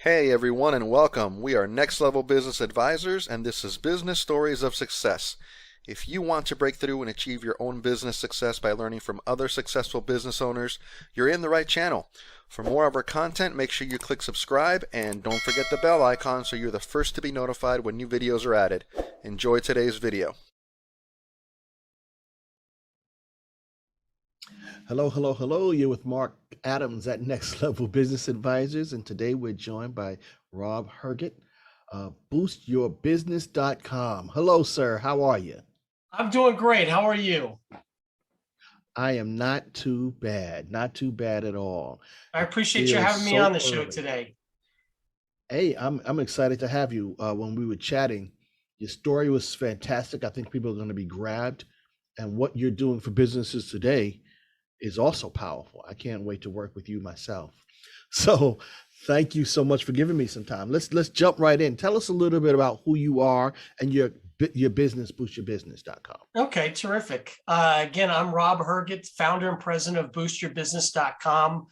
Hey everyone and welcome. We are Next Level Business Advisors and this is Business Stories of Success. If you want to break through and achieve your own business success by learning from other successful business owners, you're in the right channel. For more of our content, make sure you click subscribe and don't forget the bell icon so you're the first to be notified when new videos are added. Enjoy today's video. Hello, hello, hello. You're with Marc Adams at Next Level Business Advisors, and today we're joined by Rob Herget, boostyourbusiness.com. Hello, sir. How are you? I'm doing great. How are you? I am not too bad at all. I It appreciate you feels having me on so the show early. today. Hey, I'm excited to have you. When we were chatting, your story was fantastic. I think people are going to be grabbed, and what you're doing for businesses today is also powerful. I can't wait to work with you myself. So thank you so much for giving me some time. Let's jump right in. Tell us a little bit about who you are and your business, boostyourbusiness.com. Okay, terrific. Again, I'm Rob Herget, founder and president of boostyourbusiness.com.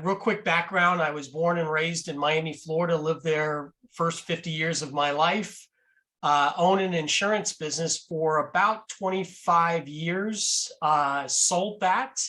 Real quick background, I was born and raised in Miami, Florida, lived there first 50 years of my life. Own an insurance business for about 25 years, sold that,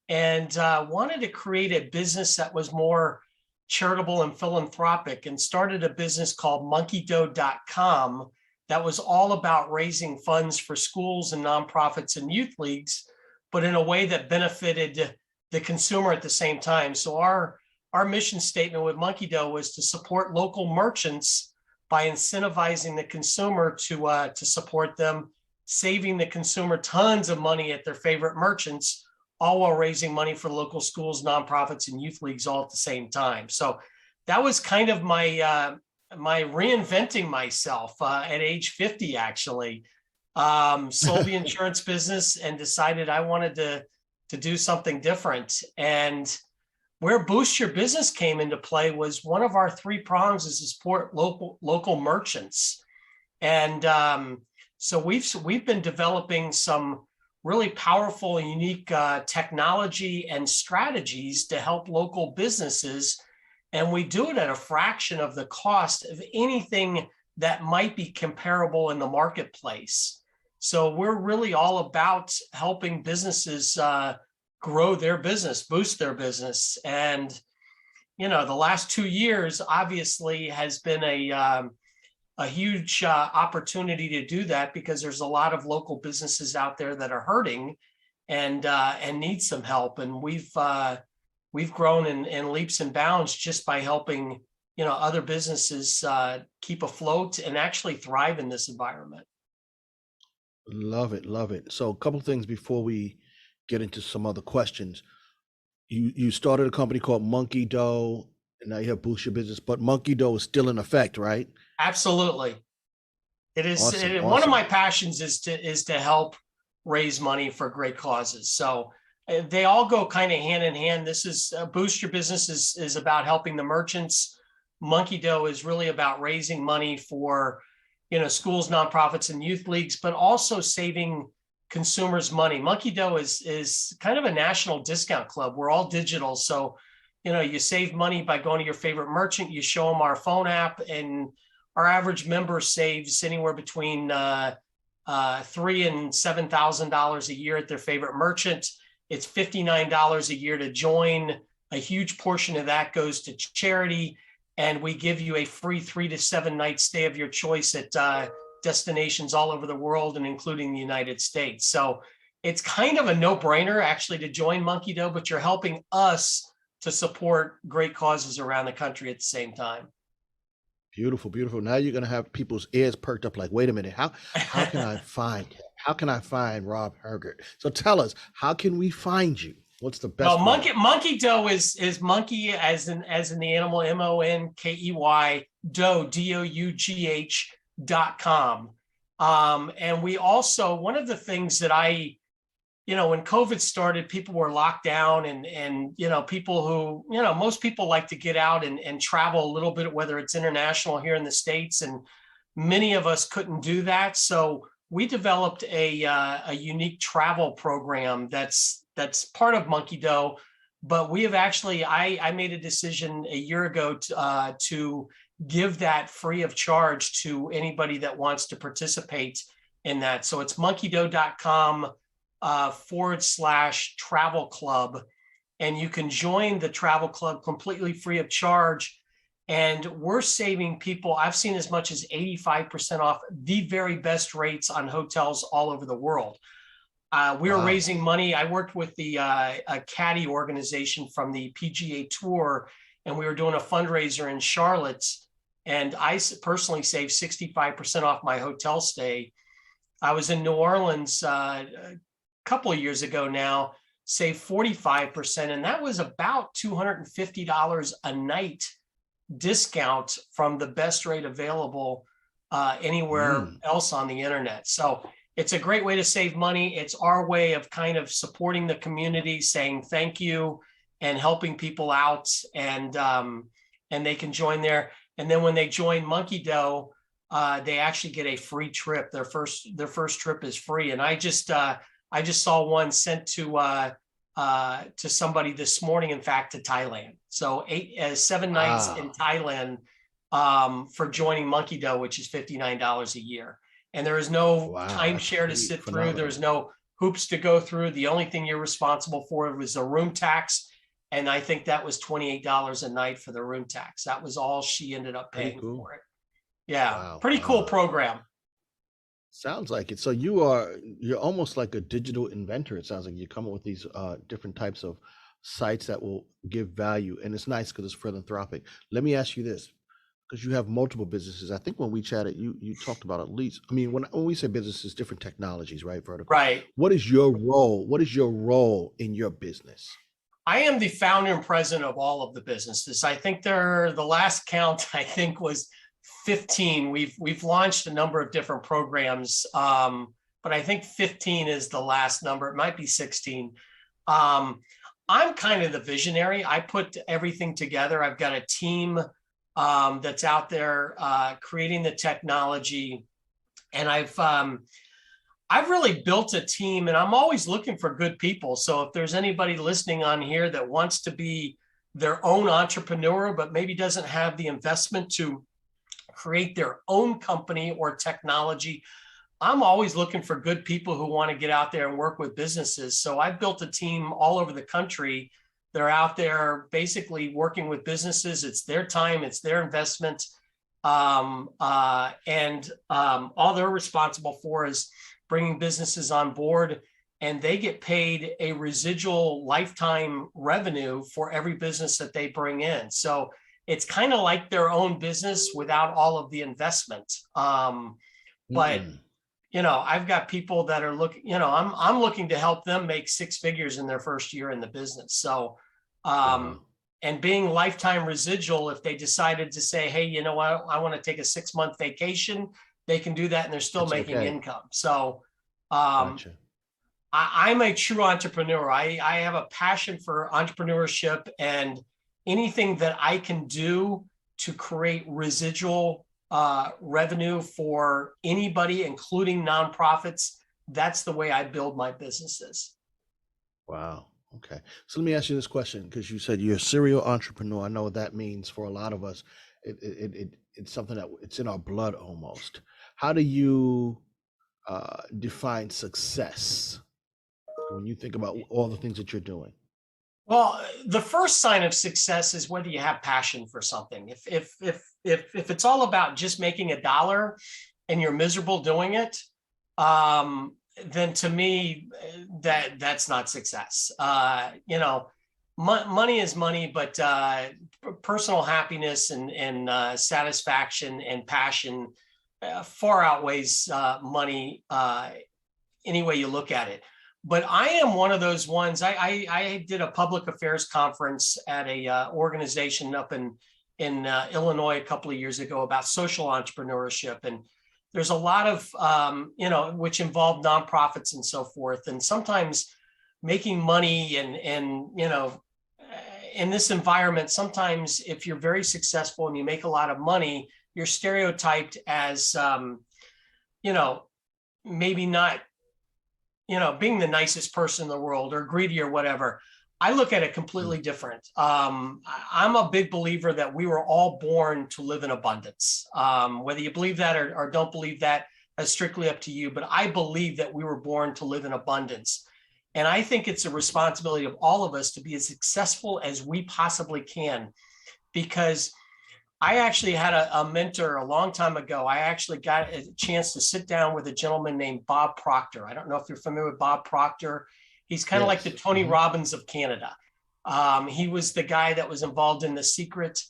and wanted to create a business that was more charitable and philanthropic, and started a business called monkeydough.com that was all about raising funds for schools and nonprofits and youth leagues, but in a way that benefited the consumer at the same time. So our mission statement with Monkey Dough was to support local merchants by incentivizing the consumer to support them, saving the consumer tons of money at their favorite merchants, all while raising money for local schools, nonprofits, and youth leagues all at the same time. So that was kind of my reinventing myself at age 50, actually. Sold the insurance business and decided I wanted to do something different. And where Boost Your Business came into play was one of our three prongs is to support local merchants. And so we've been developing some really powerful and unique technology and strategies to help local businesses. And we do it at a fraction of the cost of anything that might be comparable in the marketplace. So we're really all about helping businesses grow their business, boost their business. And, the last 2 years obviously has been a huge opportunity to do that, because there's a lot of local businesses out there that are hurting and need some help. And we've grown in leaps and bounds just by helping, other businesses keep afloat and actually thrive in this environment. Love it, love it. So a couple things before we get into some other questions. You started a company called Monkey Dough, and now you have Boost Your Business, but Monkey Dough is still in effect, right? Absolutely. It is. Awesome, One of awesome. my passions is to help raise money for great causes. So they all go kind of hand in hand. This is Boost Your Business is about helping the merchants. Monkey Dough is really about raising money for, schools, nonprofits, and youth leagues, but also saving consumers money. Monkey Dough is kind of a national discount club. We're all digital. So, you save money by going to your favorite merchant, you show them our phone app, and our average member saves anywhere between $3,000 and $7,000 a year at their favorite merchant. It's $59 a year to join. A huge portion of that goes to charity. And we give you a free 3 to 7 night stay of your choice at destinations all over the world and including the United States. So it's kind of a no-brainer actually to join Monkey Dough, but you're helping us to support great causes around the country at the same time. Beautiful, beautiful. Now you're gonna have people's ears perked up like, wait a minute, how can I find him? How can I find Rob Herget? So tell us, how can we find you? What's the best Well, way? Monkey Dough is monkey as in the animal, MONKEY, dough, DOUGH.com. And we also, one of the things that when COVID started, people were locked down and people who, most people like to get out and travel a little bit, whether it's international here in the States, and many of us couldn't do that. So we developed a unique travel program that's part of Monkey Dough, but we have actually, I made a decision a year ago to give that free of charge to anybody that wants to participate in that. So it's monkeydough.com /travel club. And you can join the travel club completely free of charge. And we're saving people, I've seen as much as 85% off, the very best rates on hotels all over the world. We were raising money. I worked with the a caddy organization from the PGA Tour, and we were doing a fundraiser in Charlotte. And I personally saved 65% off my hotel stay. I was in New Orleans a couple of years ago now, saved 45%, and that was about $250 a night discount from the best rate available anywhere else on the internet. So it's a great way to save money. It's our way of kind of supporting the community, saying thank you and helping people out, and they can join there. And then when they join Monkey Dough, they actually get a free trip. Their first trip is free. And I just saw one sent to somebody this morning, in fact, to Thailand. So 7 nights in Thailand for joining Monkey Dough, which is $59 a year. And there is no timeshare to sit through. There's no hoops to go through. The only thing you're responsible for was a room tax. And I think that was $28 a night for the room tax. That was all she ended up paying for it. Yeah, pretty cool program. Sounds like it. So you're almost like a digital inventor. It sounds like you come up with these different types of sites that will give value, and it's nice because it's philanthropic. Let me ask you this, because you have multiple businesses. I think when we chatted, you talked about at least. I mean, when we say businesses, different technologies, right? Vertical. Right. What is your role? What is your role in your business? I am the founder and president of all of the businesses. I think the last count, I think, was 15. We've launched a number of different programs, but I think 15 is the last number. It might be 16. I'm kind of the visionary. I put everything together. I've got a team that's out there creating the technology, and I've really built a team, and I'm always looking for good people. So if there's anybody listening on here that wants to be their own entrepreneur, but maybe doesn't have the investment to create their own company or technology, I'm always looking for good people who want to get out there and work with businesses. So I've built a team all over the country. They're out there basically working with businesses. It's their time, it's their investment. And all they're responsible for is bringing businesses on board, and they get paid a residual lifetime revenue for every business that they bring in. So it's kind of like their own business without all of the investment. But I've got people that are looking, I'm looking to help them make 6 figures in their first year in the business. So, and being lifetime residual, if they decided to say, hey, you know what, I want to take a 6-month vacation, they can do that and they're still making income. So Gotcha. I'm a true entrepreneur. I have a passion for entrepreneurship, and anything that I can do to create residual revenue for anybody, including nonprofits, that's the way I build my businesses. Wow. Okay. So let me ask you this question, because you said you're a serial entrepreneur. I know what that means for a lot of us. It's something that it's in our blood almost. How do you define success when you think about all the things that you're doing? Well, the first sign of success is whether you have passion for something. If it's all about just making $1 and you're miserable doing it, then to me that's not success. Money is money, but personal happiness and satisfaction and passion far outweighs money any way you look at it. But I am one of those ones. I did a public affairs conference at a organization up in Illinois a couple of years ago about social entrepreneurship, and there's a lot of which involved nonprofits and so forth. And sometimes making money and in this environment, sometimes if you're very successful and you make a lot of money, you're stereotyped as maybe not being the nicest person in the world or greedy or whatever. I look at it completely different. I'm a big believer that we were all born to live in abundance. Whether you believe that or don't believe that, that's strictly up to you. But I believe that we were born to live in abundance. And I think it's a responsibility of all of us to be as successful as we possibly can. Because I actually had a mentor a long time ago. I actually got a chance to sit down with a gentleman named Bob Proctor. I don't know if you're familiar with Bob Proctor. He's kind of like the Tony Robbins of Canada. He was the guy that was involved in The Secret.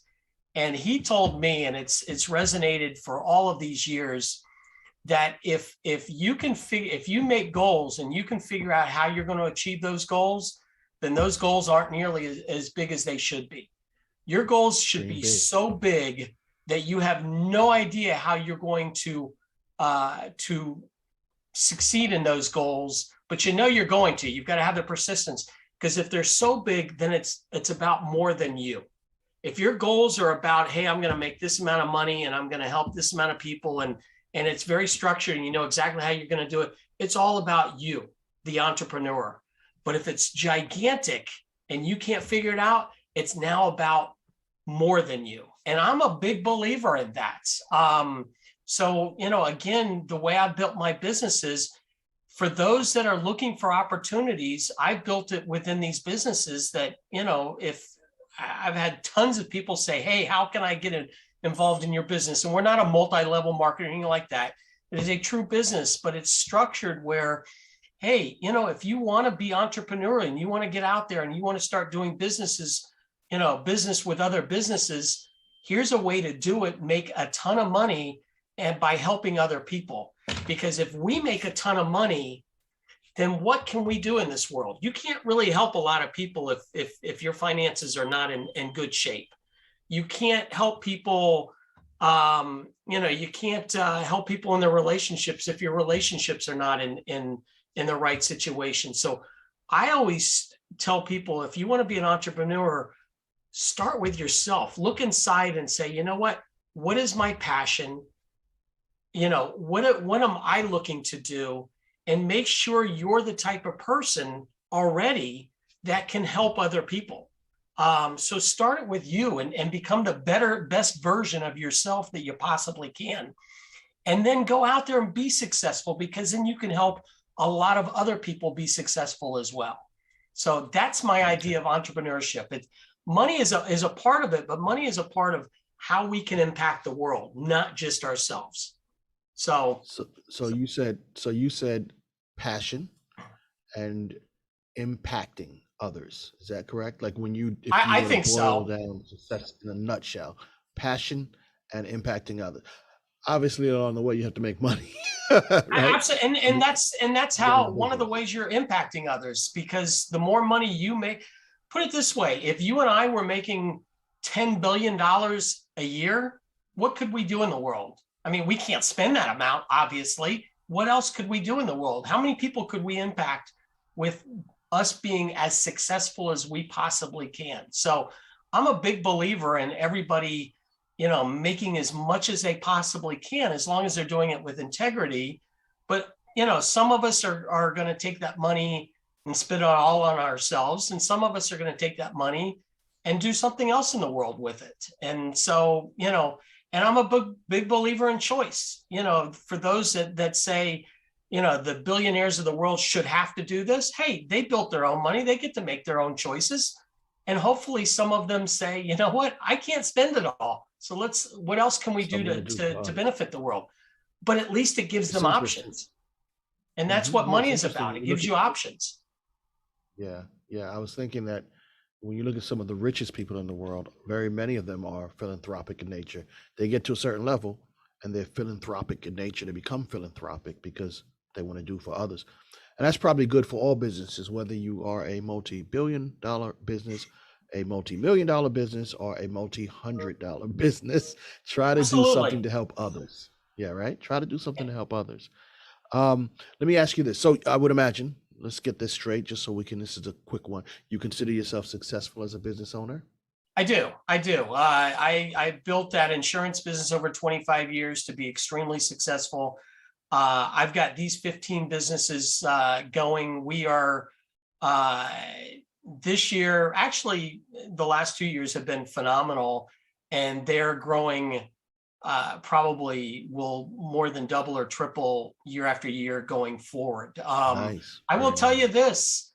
And he told me, and it's resonated for all of these years, that if you make goals and you can figure out how you're going to achieve those goals, then those goals aren't nearly as big as they should be. Your goals should be so big that you have no idea how you're going to succeed in those goals, but you know you're going to. You've got to have the persistence, because if they're so big, then it's about more than you. If your goals are about, hey, I'm going to make this amount of money and I'm going to help this amount of people, and it's very structured and you know exactly how you're going to do it, it's all about you, the entrepreneur. But if it's gigantic and you can't figure it out, it's now about more than you. And I'm a big believer in that. So, again, the way I built my business is for those that are looking for opportunities, I built it within these businesses that, if I've had tons of people say, hey, how can I get involved in your business? And we're not a multi-level marketer or anything like that. It is a true business, but it's structured where, hey, if you want to be entrepreneurial and you want to get out there and you want to start doing business with other businesses, here's a way to do it, make a ton of money, and by helping other people. Because if we make a ton of money, then what can we do in this world? You can't really help a lot of people if your finances are not in good shape. You can't help people, you can't help people in their relationships if your relationships are not in the right situation. So I always tell people, if you want to be an entrepreneur, start with yourself. Look inside and say, you know what is my passion? What am I looking to do? And make sure you're the type of person already that can help other people. So start it with you and become the best version of yourself that you possibly can. And then go out there and be successful, because then you can help a lot of other people be successful as well. So that's my idea of entrepreneurship. Money is a part of it, but money is a part of how we can impact the world, not just ourselves. So you said passion and impacting others. Is that correct? Like I think so. Down success in a nutshell, passion and impacting others. Obviously, along the way, you have to make money. Right? Absolutely, and that's how one of the ways you're impacting others, because the more money you make. Put it this way, if you and I were making $10 billion a year, what could we do in the world? I mean, we can't spend that amount, obviously. What else could we do in the world? How many people could we impact with us being as successful as we possibly can? So I'm a big believer in everybody, making as much as they possibly can, as long as they're doing it with integrity. But, some of us are going to take that money and spend it all on ourselves. And some of us are going to take that money and do something else in the world with it. And so, and I'm a big believer in choice, for those that say, the billionaires of the world should have to do this. Hey, they built their own money. They get to make their own choices. And hopefully some of them say, you know what, I can't spend it all. So what else can we do to benefit the world? But at least it gives them options. And that's what money is about. It gives you options. Yeah. I was thinking that when you look at some of the richest people in the world, very many of them are philanthropic in nature. They get to a certain level and they're philanthropic in nature. They become philanthropic because they want to do for others. And that's probably good for all businesses, whether you are a multi-billion-dollar business, a multi-million-dollar business, or a multi-hundred-dollar business. Try to do something to help others. Yeah, right? Try to do something to help others. Let me ask you this. So I would imagine, let's get this straight just so we can, this is a quick one. You consider yourself successful as a business owner? I do. I built that insurance business over 25 years to be extremely successful. I've got these 15 businesses going. We are this year, actually, the last 2 years have been phenomenal, and they're growing. Probably will more than double or triple year after year going forward. Nice. I will Very tell you nice. this: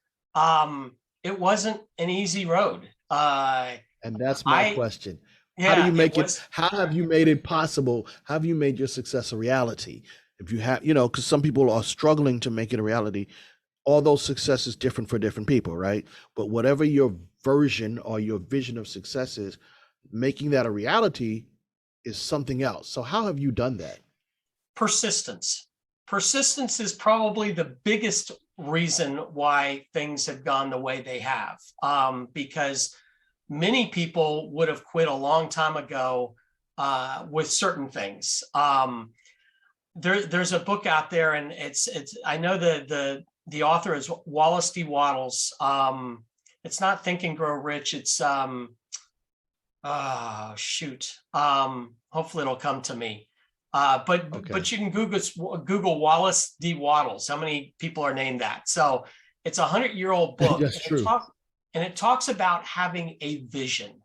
it wasn't an easy road. And that's my I question. How do Yeah, you it make it? was. How have you made it possible? How have you made your success a reality? If you have, because some people are struggling to make it a reality. Although success is different for different people, right? But whatever your version or your vision of success is, making that a reality is something else. So how have you done that? Persistence. Persistence is probably the biggest reason why things have gone the way they have. Because many people would have quit a long time ago with certain things. There's a book out there, and it's I know the author is Wallace D. Wattles. It's not Think and Grow Rich. It's hopefully it'll come to me. Okay. But you can Google Wallace D. Wattles. How many people are named that? So it's a 100-year-old book. That's true. And it talks about having a vision.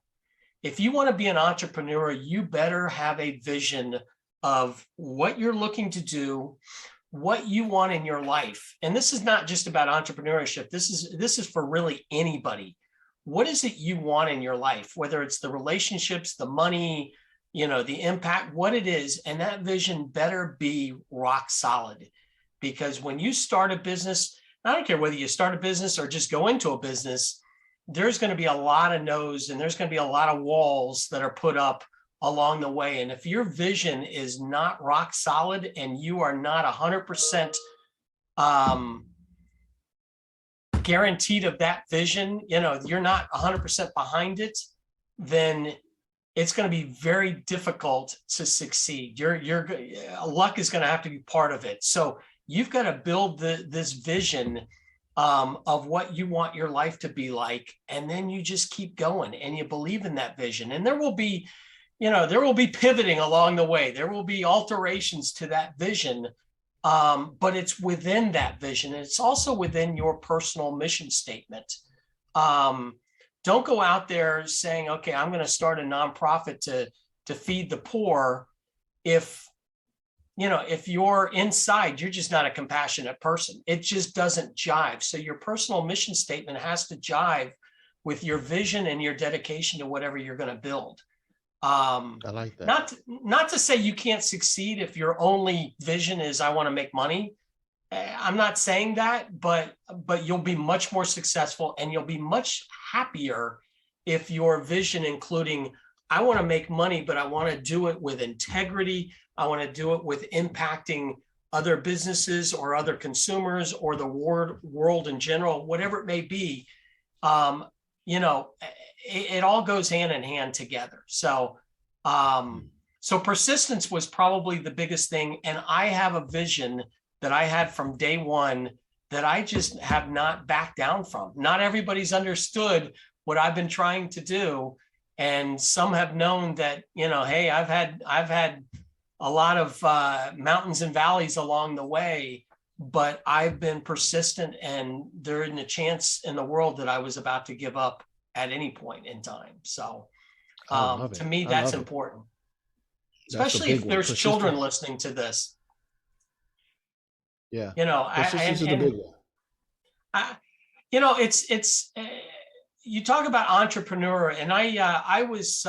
If you want to be an entrepreneur, you better have a vision of what you're looking to do, what you want in your life. And this is not just about entrepreneurship. This is for really anybody. What is it you want in your life? Whether it's the relationships, the money, the impact, what it is. And that vision better be rock solid. Because when you start a business, I don't care whether you start a business or just go into a business, there's going to be a lot of no's and there's going to be a lot of walls that are put up along the way. And if your vision is not rock solid and you are not 100% guaranteed of that vision, you're not 100% behind it, then it's going to be very difficult to succeed. Your luck is going to have to be part of it. So you've got to build this vision of what you want your life to be like, and then you just keep going and you believe in that vision. And there will be pivoting along the way. There will be alterations to that vision, but it's within that vision. And it's also within your personal mission statement. Don't go out there saying, okay, I'm going to start a nonprofit to feed the poor. If you're inside, you're just not a compassionate person. It just doesn't jive. So your personal mission statement has to jive with your vision and your dedication to whatever you're going to build. I like that. Not to say you can't succeed if your only vision is I want to make money. I'm not saying that, but you'll be much more successful and you'll be much happier if your vision, including I want to make money, but I want to do it with integrity. I want to do it with impacting other businesses or other consumers or the world in general, whatever it may be. It all goes hand in hand together. So persistence was probably the biggest thing. And I have a vision that I had from day one that I just have not backed down from. Not everybody's understood what I've been trying to do. And some have known that, hey, I've had a lot of mountains and valleys along the way, but I've been persistent, and there isn't a chance in the world that I was about to give up at any point in time. So to me, that's important, especially if there's children listening to this. Yeah. Persistence is the big one. It's you talk about entrepreneur, and I was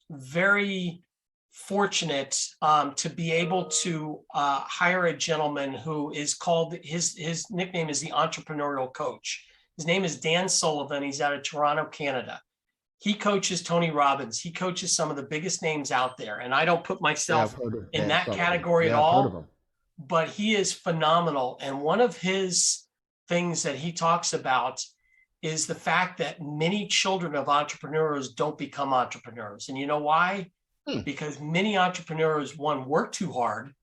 very fortunate to be able to hire a gentleman who is called, his nickname is the entrepreneurial coach. His name is Dan Sullivan. He's out of Toronto, Canada. He coaches Tony Robbins. He coaches some of the biggest names out there. And I don't put myself in that category at all, but he is phenomenal. And one of his things that he talks about is the fact that many children of entrepreneurs don't become entrepreneurs. And you know why? Because many entrepreneurs, one, work too hard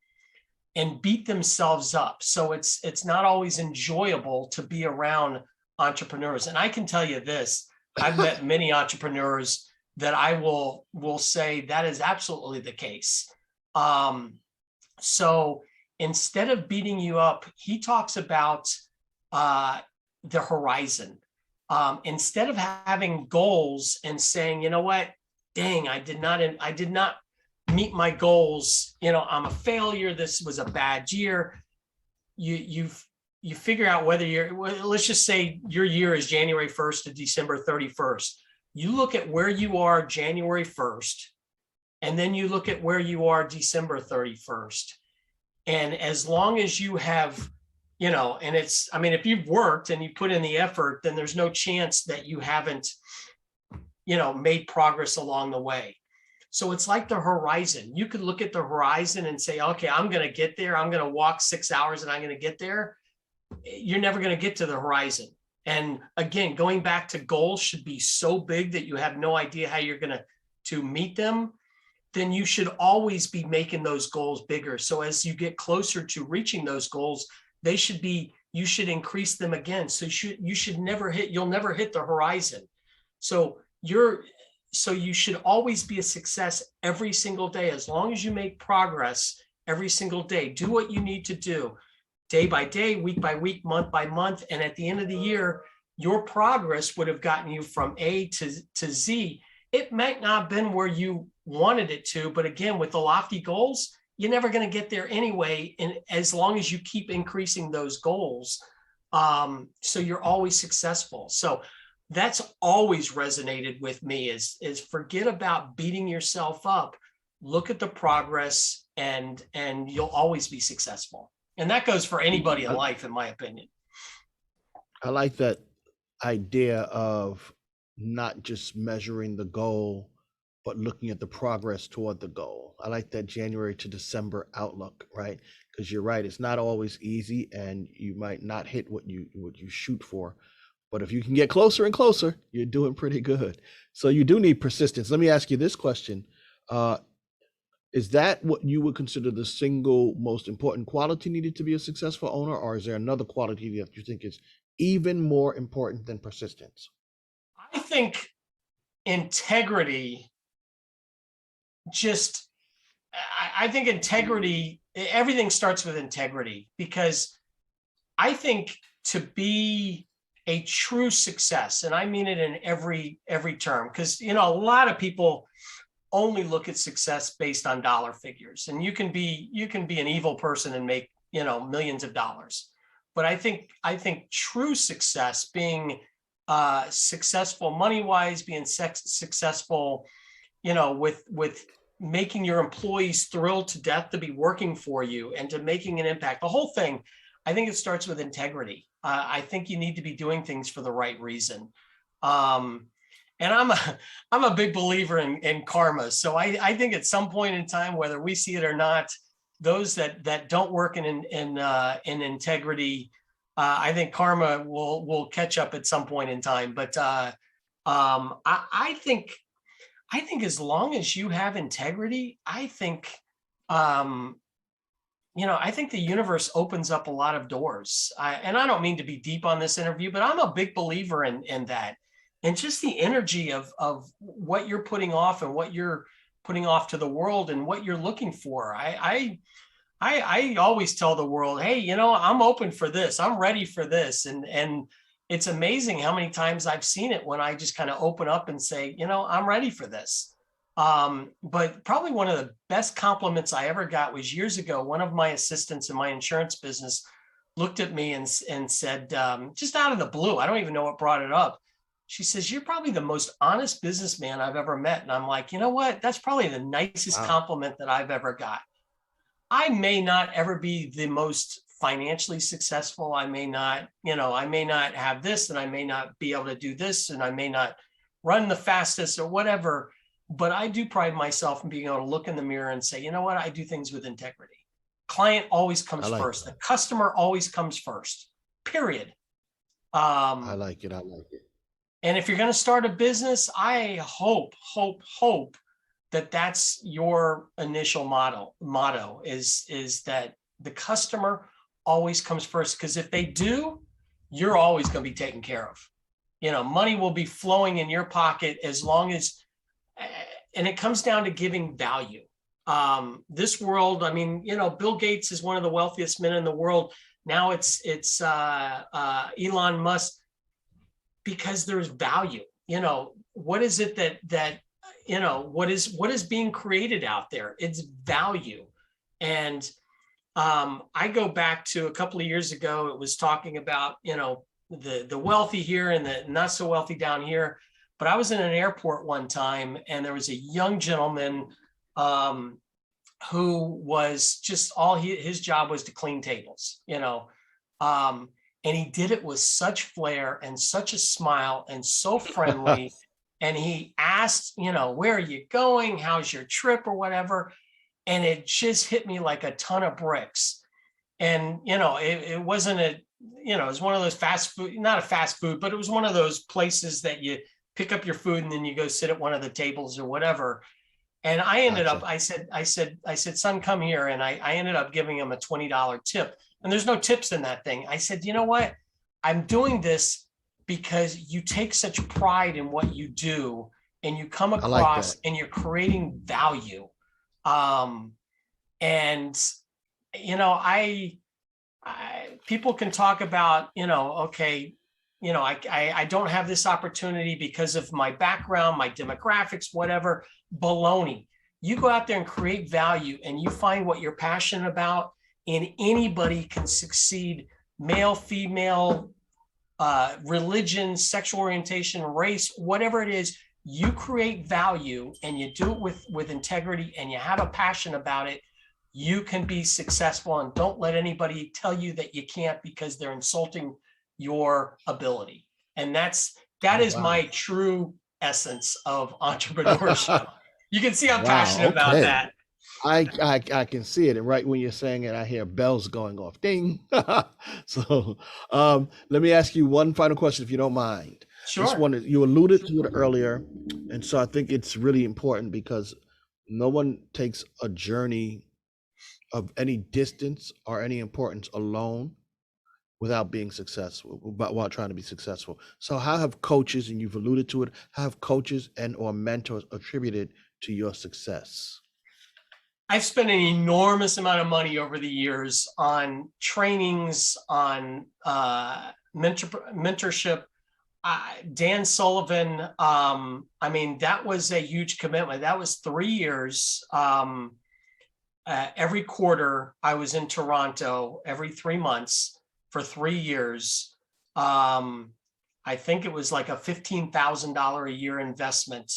and beat themselves up. So it's not always enjoyable to be around entrepreneurs. And I can tell you this, I've met many entrepreneurs that I will say that is absolutely the case. So instead of beating you up, he talks about the horizon. Instead of having goals and saying, you know what, dang, I did not meet my goals. I'm a failure. This was a bad year. You figure out whether let's just say your year is January 1st to December 31st. You look at where you are January 1st, and then you look at where you are December 31st. And as long as you have, and if you've worked and you put in the effort, then there's no chance that you haven't, made progress along the way. So it's like the horizon. You could look at the horizon and say, okay, I'm going to get there. I'm going to walk 6 hours and I'm going to get there. You're never going to get to the horizon. And again, going back to goals should be so big that you have no idea how you're going to meet them. Then you should always be making those goals bigger. So as you get closer to reaching those goals, you should increase them again. So you'll never hit the horizon. So you should always be a success every single day. As long as you make progress every single day, do what you need to do day by day, week by week, month by month. And at the end of the year, your progress would have gotten you from A to Z. It might not have been where you wanted it to, but again, with the lofty goals, you're never going to get there anyway. And as long as you keep increasing those goals, so you're always successful. So that's always resonated with me is forget about beating yourself up. Look at the progress and you'll always be successful. And that goes for anybody in life, in my opinion. I like that idea of not just measuring the goal, but looking at the progress toward the goal. I like that January to December outlook, right? Because you're right, it's not always easy and you might not hit what you shoot for. But if you can get closer and closer, you're doing pretty good. So you do need persistence. Let me ask you this question. Is that what you would consider the single most important quality needed to be a successful owner? Or is there another quality that you think is even more important than persistence? I think integrity everything starts with integrity, because I think to be a true success, and I mean it in every term, because a lot of people only look at success based on dollar figures, and you can be an evil person and make millions of dollars. But I think true success, being successful money wise, being successful, with making your employees thrilled to death to be working for you and to making an impact, the whole thing, I think it starts with integrity. I think you need to be doing things for the right reason. And I'm a big believer in karma. So I think at some point in time, whether we see it or not, those that don't work in integrity, I think karma will catch up at some point in time. But I think as long as you have integrity, I think the universe opens up a lot of doors. And I don't mean to be deep on this interview, but I'm a big believer in that. And just the energy of what you're putting off and what you're putting off to the world and what you're looking for. I always tell the world, hey, I'm open for this. I'm ready for this. And it's amazing how many times I've seen it when I just kind of open up and say, I'm ready for this. But probably one of the best compliments I ever got was years ago. One of my assistants in my insurance business looked at me and said, just out of the blue, I don't even know what brought it up. She says, you're probably the most honest businessman I've ever met. And I'm like, you know what? That's probably the nicest compliment that I've ever got. I may not ever be the most financially successful. I may not have this, and I may not be able to do this, and I may not run the fastest or whatever. But I do pride myself in being able to look in the mirror and say, you know what? I do things with integrity. Client always comes first. The customer always comes first, period. I like it. And if you're going to start a business, I hope that that's your initial motto is that the customer always comes first. Because if they do, you're always going to be taken care of. Money will be flowing in your pocket as long as, and it comes down to giving value. This world, Bill Gates is one of the wealthiest men in the world. Now it's Elon Musk. because there's value. What is it that what is being created out there? It's value. And I go back to a couple of years ago, it was talking about, the wealthy here and the not so wealthy down here. But I was in an airport one time, and there was a young gentleman who was just his job was to clean tables, and he did it with such flair and such a smile and so friendly. And he asked, where are you going? How's your trip or whatever? And it just hit me like a ton of bricks. And, it wasn't it was one of those fast food, not a fast food, but it was one of those places that you pick up your food and then you go sit at one of the tables or whatever. And I ended up, I said, son, come here. And I ended up giving him a $20 tip. And there's no tips in that thing. I said, you know what? I'm doing this because you take such pride in what you do, and you come across and you're creating value. People can talk about, okay, I don't have this opportunity because of my background, my demographics, whatever. Baloney. You go out there and create value, and you find what you're passionate about, and anybody can succeed. Male, female, religion, sexual orientation, race, whatever it is, you create value and you do it with integrity, and you have a passion about it. You can be successful, and don't let anybody tell you that you can't, because they're insulting your ability. And that is my true essence of entrepreneurship. You can see I'm passionate about that. I can see it. And right when you're saying it, I hear bells going off. Ding. So let me ask you one final question, if you don't mind. Sure. This one, you alluded to it earlier. And so I think it's really important, because no one takes a journey of any distance or any importance alone without being successful, while trying to be successful. So how have coaches, and you've alluded to it, how have coaches and or mentors attributed to your success? I've spent an enormous amount of money over the years on trainings, on mentorship. Dan Sullivan, that was a huge commitment. That was 3 years. Every quarter, I was in Toronto every 3 months for 3 years. I think it was like a $15,000 a year investment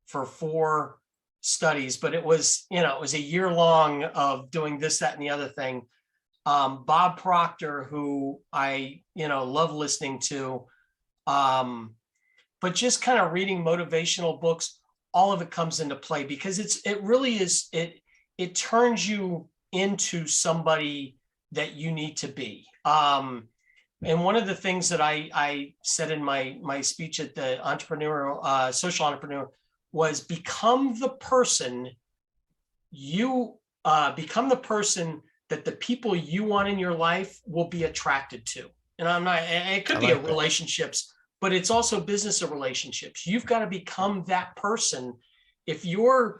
for 4 studies, but it was a year long of doing this, that, and the other thing. Bob Proctor, who I, love listening to, but just kind of reading motivational books, all of it comes into play, because it turns you into somebody that you need to be. And one of the things that I said in my speech at the social entrepreneur was become the person that the people you want in your life will be attracted to. And it could be relationships, but it's also business or relationships. You've got to become that person. If your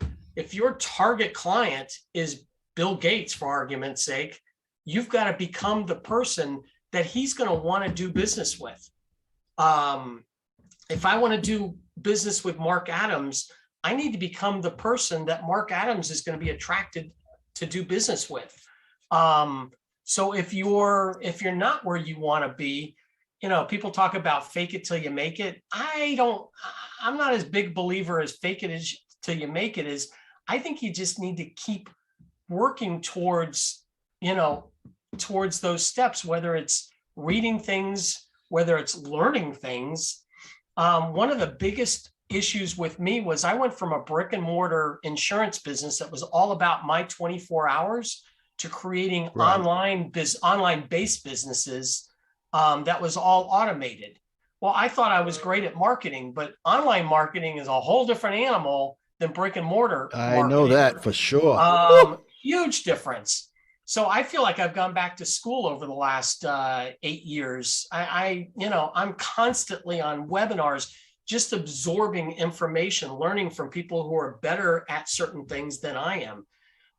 target client is Bill Gates, for argument's sake, you've got to become the person that he's going to want to do business with. If I want to do business with Marc Adams, I need to become the person that Marc Adams is going to be attracted to do business with. So if you're not where you want to be, people talk about fake it till you make it. I'm not as big a believer as fake it till you make it is. I think you just need to keep working towards those steps, whether it's reading things, whether it's learning things. One of the biggest issues with me was I went from a brick and mortar insurance business that was all about my 24 hours to creating online-based businesses that was all automated. Well, I thought I was great at marketing, but online marketing is a whole different animal than brick and mortar marketing. I know that for sure. Huge difference. So I feel like I've gone back to school over the last 8 years. I'm constantly on webinars, just absorbing information, learning from people who are better at certain things than I am.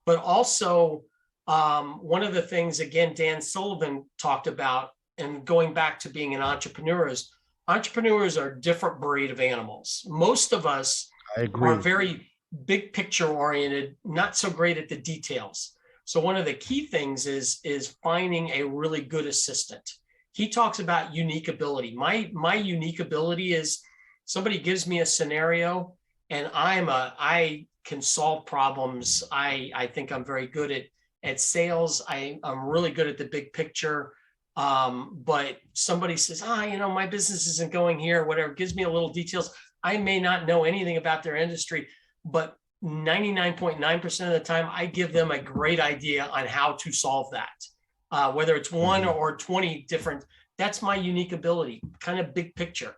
But also, one of the things, again, Dan Sullivan talked about, and going back to being an entrepreneur, is entrepreneurs are a different breed of animals. Most of us I are agree. very big picture oriented, not so great at the details. So one of the key things is finding a really good assistant. He talks about unique ability. My unique ability is somebody gives me a scenario and I can solve problems. I think I'm very good at sales. I'm really good at the big picture. But somebody says, my business isn't going here, whatever, gives me a little details. I may not know anything about their industry, but 99.9% of the time, I give them a great idea on how to solve that. Whether it's one or 20 different, that's my unique ability, kind of big picture.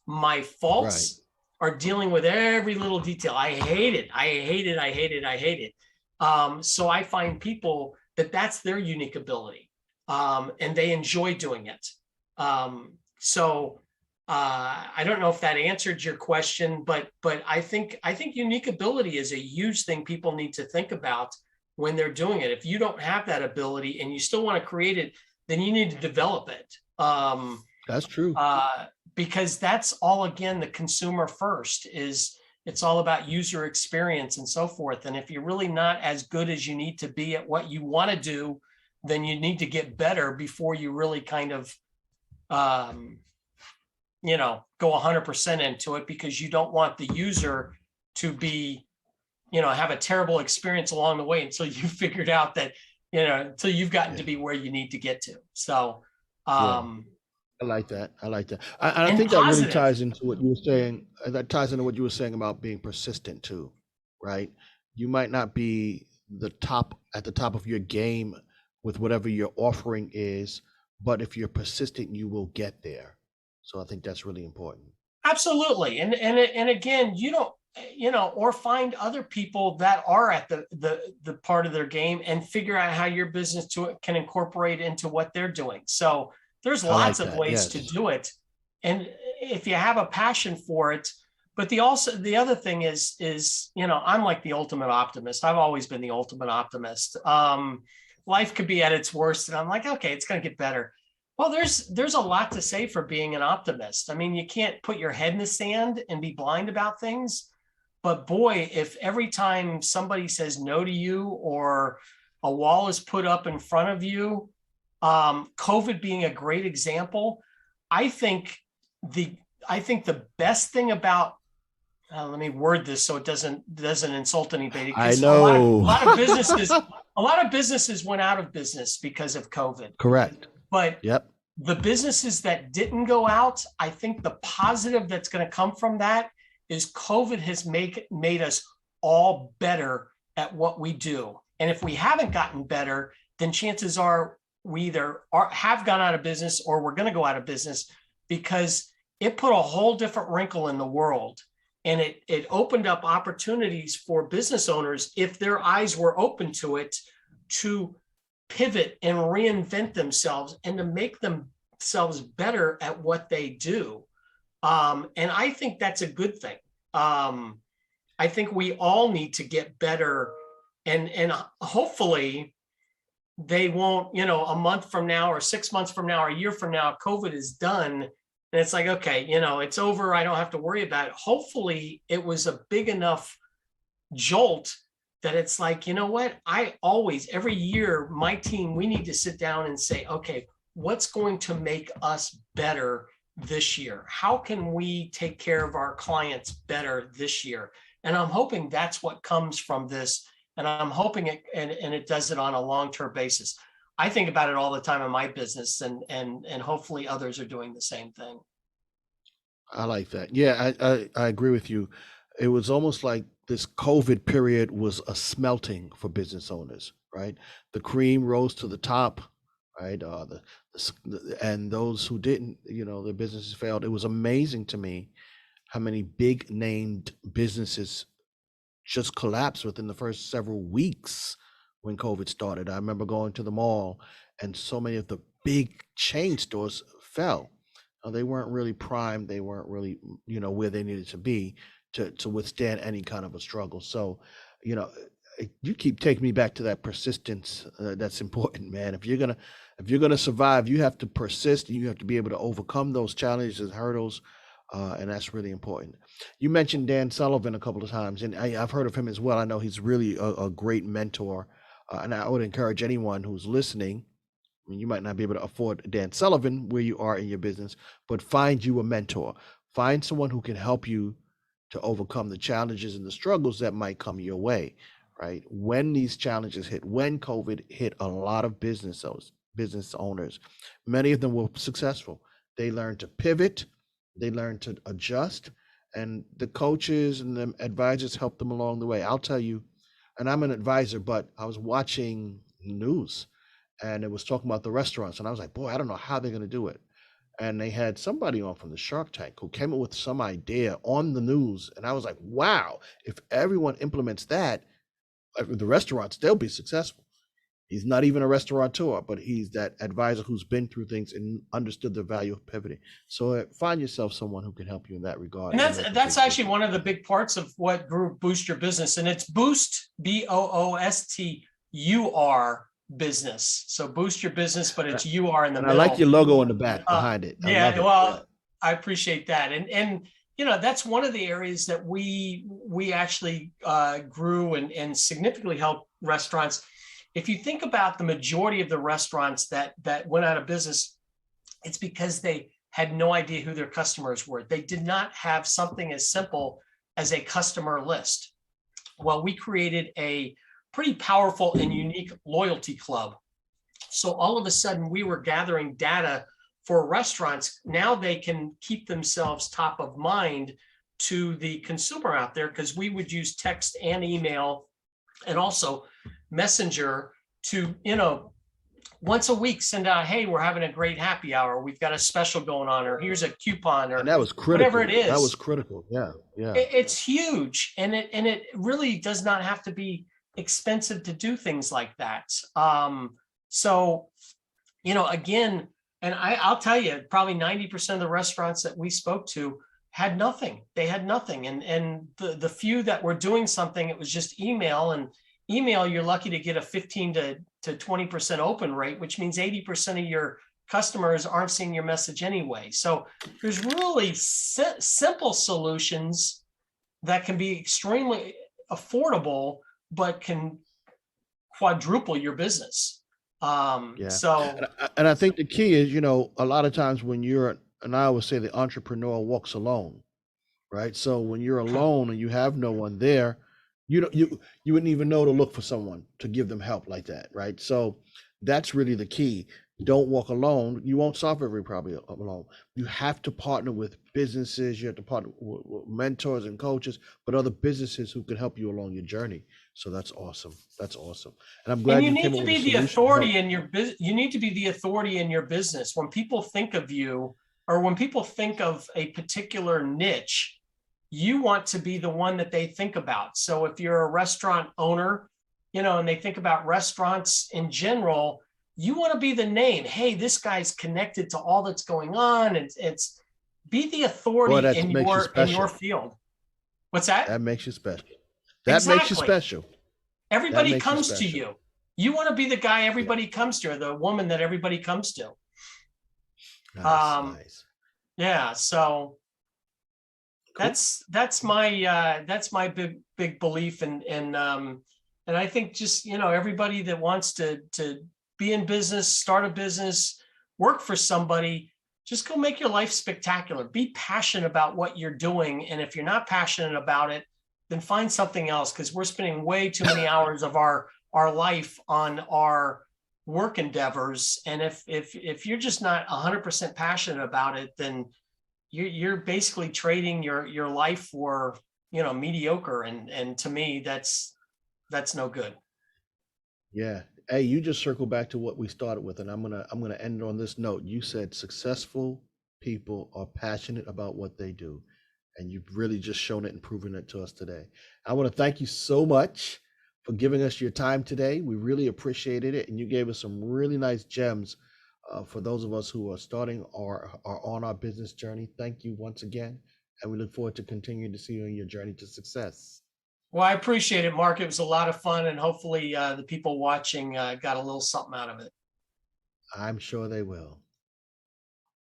My faults are dealing with every little detail. I hate it. So I find people that's their unique ability, and they enjoy doing it. I don't know if that answered your question, but I think unique ability is a huge thing people need to think about when they're doing it. If you don't have that ability and you still want to create it, then you need to develop it. That's true. Because that's all, again, the consumer first it's all about user experience and so forth. And if you're really not as good as you need to be at what you want to do, then you need to get better before you really kind of, go 100% into it, because you don't want the user to be, have a terrible experience along the way until you figured out that, until you've gotten to be where you need to get to. So, I like that. I think that really ties into what you were saying. That ties into what you were saying about being persistent too, right? You might not be at the top of your game with whatever your offering is, but if you're persistent, you will get there. So I think that's really important. Absolutely. And again, you don't, or find other people that are at the part of their game and figure out how your business can incorporate into what they're doing. So there's lots of ways to do it. And if you have a passion for it, but the other thing is, I'm like the ultimate optimist. I've always been the ultimate optimist. Life could be at its worst and I'm like, okay, it's going to get better. Well, there's a lot to say for being an optimist. I mean, you can't put your head in the sand and be blind about things. But boy, if every time somebody says no to you or a wall is put up in front of you, COVID being a great example, I think the best thing about let me word this so it doesn't insult anybody. I know a lot of businesses went out of business because of COVID. Correct. But the businesses that didn't go out, I think the positive that's going to come from that is COVID has made us all better at what we do. And if we haven't gotten better, then chances are we either have gone out of business or we're going to go out of business, because it put a whole different wrinkle in the world. And it opened up opportunities for business owners, if their eyes were open to it, to pivot and reinvent themselves and to make themselves better at what they do. And I think that's a good thing. I think we all need to get better, and hopefully they won't, a month from now or 6 months from now or a year from now, COVID is done. And it's like, okay, it's over. I don't have to worry about it. Hopefully it was a big enough jolt that it's like, what? Every year, my team, we need to sit down and say, okay, what's going to make us better this year? How can we take care of our clients better this year? And I'm hoping that's what comes from this. And I'm hoping it does it on a long-term basis. I think about it all the time in my business, and hopefully others are doing the same thing. I like that. Yeah, I agree with you. It was almost like this COVID period was a smelting for business owners, right? The cream rose to the top, right? And those who didn't, their businesses failed. It was amazing to me how many big named businesses just collapsed within the first several weeks when COVID started. I remember going to the mall and so many of the big chain stores fell. They weren't really primed. They weren't really, where they needed to be to withstand any kind of a struggle. So, you keep taking me back to that persistence. That's important, man. If you're gonna survive, you have to persist, and you have to be able to overcome those challenges and hurdles, and that's really important. You mentioned Dan Sullivan a couple of times, and I've heard of him as well. I know he's really a great mentor, and I would encourage anyone who's listening. I mean, you might not be able to afford Dan Sullivan where you are in your business, but find you a mentor. Find someone who can help you to overcome the challenges and the struggles that might come your way, right? When these challenges hit, when COVID hit a lot of business owners, many of them were successful. They learned to pivot, they learned to adjust, and the coaches and the advisors helped them along the way. I'll tell you, and I'm an advisor, but I was watching news and it was talking about the restaurants, and I was like, boy, I don't know how they're going to do it. And they had somebody on from the Shark Tank who came up with some idea on the news, and I was like, wow, if everyone implements that, the restaurants, they'll be successful. He's not even a restaurateur, but he's that advisor who's been through things and understood the value of pivoting. So find yourself someone who can help you in that regard. And and that's make a that's big actually difference. one of the big parts of what grew Boost Your Business, and it's Boost BOOSTUR business. So Boost Your Business, but it's UR in the And I middle. like your logo on the back behind it. I love Yeah, it. well, I appreciate that, and that's one of the areas that we actually grew and significantly helped restaurants. If you think about the majority of the restaurants that went out of business, it's because they had no idea who their customers were. They did not have something as simple as a customer list. Well, we created a pretty powerful and unique loyalty club. So all of a sudden we were gathering data for restaurants. Now they can keep themselves top of mind to the consumer out there, because we would use text and email and also messenger to, once a week send out, hey, we're having a great happy hour. We've got a special going on, or here's a coupon, or And that was critical. whatever it is. That was critical. Yeah. Yeah. It's huge. And it really does not have to be expensive to do things like that. So, again, and I'll tell you, probably 90% of the restaurants that we spoke to had nothing. They had nothing. And the few that were doing something, it was just email. And email, you're lucky to get a 15 to 20% open rate, which means 80% of your customers aren't seeing your message anyway. So there's really simple solutions that can be extremely affordable, but can quadruple your business. So, and I think the key is, a lot of times when and I always say the entrepreneur walks alone, right? So when you're alone and you have no one there, you wouldn't even know to look for someone to give them help like that, right? So that's really the key. Don't walk alone. You won't solve every problem alone. You have to partner with businesses. You have to partner with mentors and coaches, but other businesses who can help you along your journey. So that's awesome. That's awesome. And I'm glad and you you need came to up with be a the solution. authority in your business. You need to be the authority in your business. When people think of you, or when people think of a particular niche, you want to be the one that they think about. So if you're a restaurant owner, and they think about restaurants in general, you want to be the name. Hey, this guy's connected to all that's going on. It's be the authority in your field. What's that? That makes you special. That makes you special. Everybody comes to you. You want to be the guy everybody comes to, or the woman that everybody comes to. Nice. Yeah. So cool. That's my big belief, and I think just everybody that wants to be in business, start a business, work for somebody, just go make your life spectacular. Be passionate about what you're doing, and if you're not passionate about it, then find something else, because we're spending way too many hours of our life on our work endeavors. And if you're just not 100% passionate about it, then you're basically trading your life for mediocre, and to me that's no good. Yeah. Hey, you just circle back to what we started with, and I'm gonna end on this note. You said successful people are passionate about what they do, and you've really just shown it and proven it to us today. I want to thank you so much for giving us your time today. We really appreciated it, and you gave us some really nice gems for those of us who are starting or are on our business journey. Thank you once again, and we look forward to continuing to see you on your journey to success. Well, I appreciate it, Mark. It was a lot of fun, and hopefully the people watching got a little something out of it. I'm sure they will.